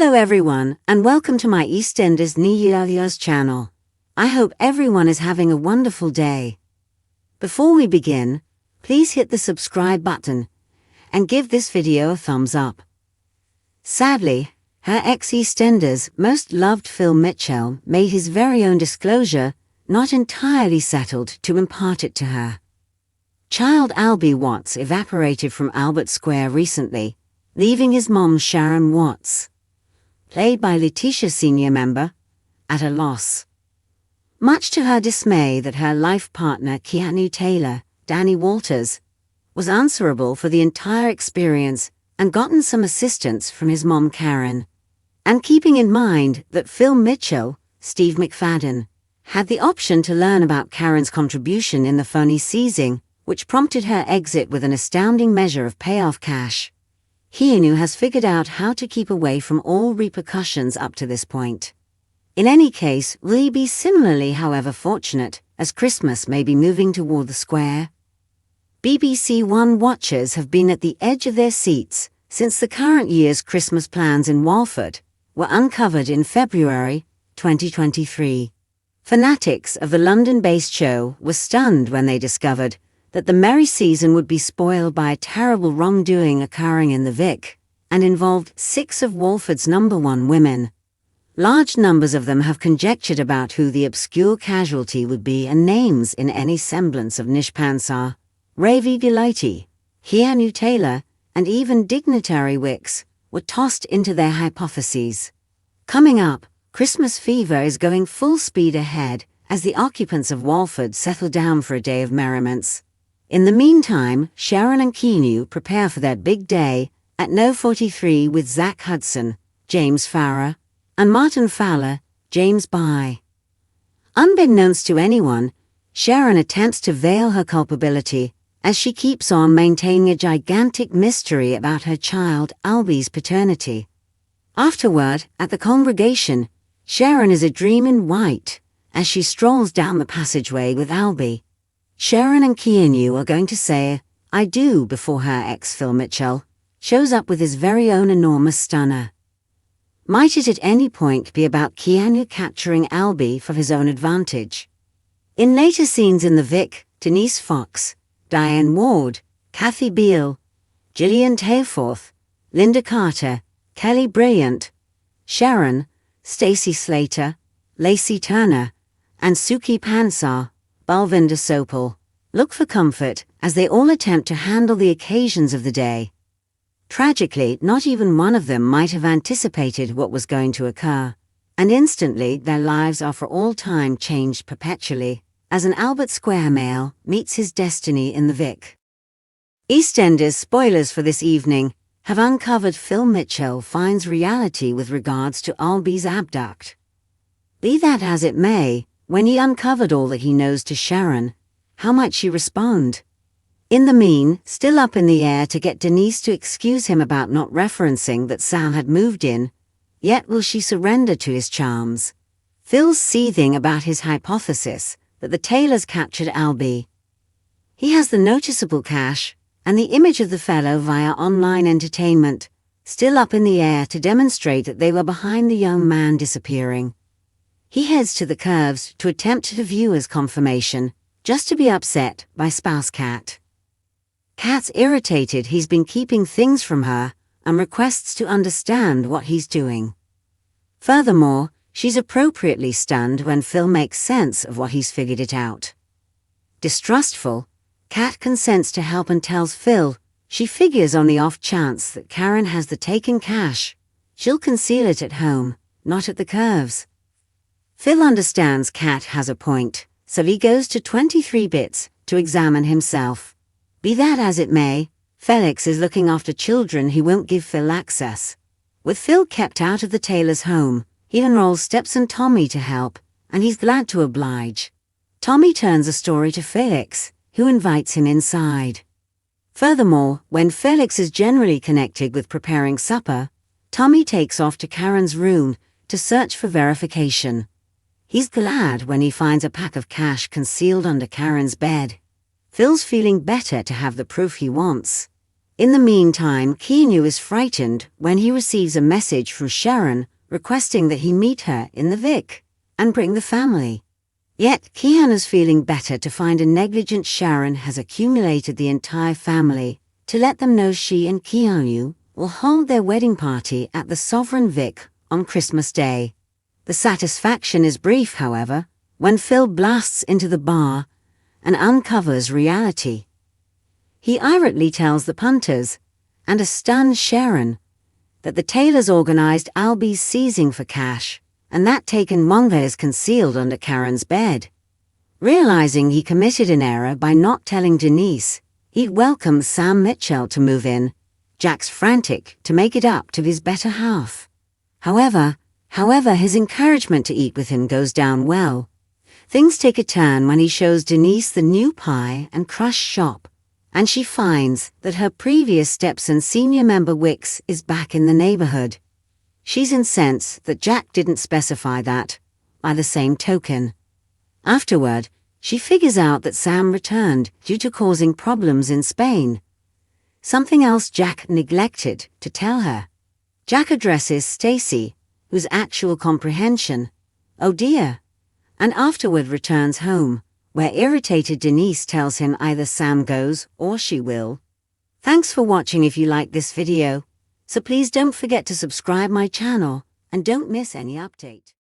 Hello everyone, and welcome to my EastEnders Niya's channel. I hope everyone is having a wonderful day. Before we begin, please hit the subscribe button and give this video a thumbs up. Sadly, her ex-EastEnders most loved Phil Mitchell made his very own disclosure not entirely settled to impart it to her. Child Albie Watts evaporated from Albert Square recently, leaving his mom Sharon Watts, played by Letitia senior member, at a loss. Much to her dismay that her life partner Keanu Taylor, Danny Walters, was answerable for the entire experience and gotten some assistance from his mom Karen. And keeping in mind that Phil Mitchell, Steve McFadden, had the option to learn about Karen's contribution in the phony seizing, which prompted her exit with an astounding measure of payoff cash. Keanu has figured out how to keep away from all repercussions up to this point. In any case, will he be similarly, however, fortunate, as Christmas may be moving toward the square? BBC One watchers have been at the edge of their seats since the current year's Christmas plans in Walford were uncovered in February 2023. Fanatics of the London-based show were stunned when they discovered that the merry season would be spoiled by a terrible wrongdoing occurring in the Vic, and involved 6 of Walford's #1 women. Large numbers of them have conjectured about who the obscure casualty would be, and names in any semblance of niche pansar, Ravi Gulati, Keanu Taylor, and even dignitary Wicks were tossed into their hypotheses. Coming up, Christmas fever is going full speed ahead as the occupants of Walford settle down for a day of merriments. In the meantime, Sharon and Keanu prepare for their big day at No 43 with Zach Hudson, James Farrar, and Martin Fowler, James Bye. Unbeknownst to anyone, Sharon attempts to veil her culpability as she keeps on maintaining a gigantic mystery about her child Albie's paternity. Afterward, at the congregation, Sharon is a dream in white as she strolls down the passageway with Albie. Sharon and Keanu are going to say, "I do," before her ex Phil Mitchell shows up with his very own enormous stunner. Might it at any point be about Keanu capturing Albie for his own advantage? In later scenes in the Vic, Denise Fox, Diane Ward, Kathy Beale, Gillian Tailforth, Linda Carter, Kelly Bryant, Sharon, Stacey Slater, Lacey Turner, and Suki Pansar, Balvinder Sopal, look for comfort as they all attempt to handle the occasions of the day. Tragically, not even one of them might have anticipated what was going to occur, and instantly their lives are for all time changed perpetually, as an Albert Square male meets his destiny in the Vic. EastEnders spoilers for this evening have uncovered Phil Mitchell finds reality with regards to Albie's abduct. Be that as it may, when he uncovered all that he knows to Sharon, how might she respond? In the mean, still up in the air to get Denise to excuse him about not referencing that Sal had moved in, yet will she surrender to his charms? Phil's seething about his hypothesis that the Taylors captured Albie. He has the noticeable cash and the image of the fellow via online entertainment, still up in the air to demonstrate that they were behind the young man disappearing. He heads to the curves to attempt to viewer's confirmation, just to be upset by spouse Kat. Kat's irritated he's been keeping things from her and requests to understand what he's doing. Furthermore, she's appropriately stunned when Phil makes sense of what he's figured it out. Distrustful, Kat consents to help and tells Phil she figures on the off chance that Karen has the taken cash, she'll conceal it at home, not at the curves. Phil understands Kat has a point, so he goes to 23 bits to examine himself. Be that as it may, Felix is looking after children who won't give Phil access. With Phil kept out of the Taylor's home, he enrolls stepson Tommy to help, and he's glad to oblige. Tommy turns the story to Felix, who invites him inside. Furthermore, when Felix is generally connected with preparing supper, Tommy takes off to Karen's room to search for verification. He's glad when he finds a pack of cash concealed under Karen's bed. Phil's feeling better to have the proof he wants. In the meantime, Keanu is frightened when he receives a message from Sharon requesting that he meet her in the Vic and bring the family. Yet Keanu's feeling better to find a negligent Sharon has accumulated the entire family to let them know she and Keanu will hold their wedding party at the Sovereign Vic on Christmas Day. The satisfaction is brief, however, when Phil blasts into the bar and uncovers reality. He irately tells the punters, and a stunned Sharon, that the Taylors organized Albie's seizing for cash, and that taken Wonga is concealed under Karen's bed. Realizing he committed an error by not telling Denise, he welcomes Sam Mitchell to move in. Jack's frantic to make it up to his better half. However, his encouragement to eat with him goes down well. Things take a turn when he shows Denise the new pie and crust shop, and she finds that her previous stepson senior member Wicks is back in the neighborhood. She's incensed that Jack didn't specify that, by the same token. Afterward, she figures out that Sam returned due to causing problems in Spain. Something else Jack neglected to tell her. Jack addresses Stacy, whose actual comprehension, "Oh dear," and afterward returns home, where irritated Denise tells him either Sam goes or she will. Thanks for watching. If you like this video, so please don't forget to subscribe my channel and don't miss any update.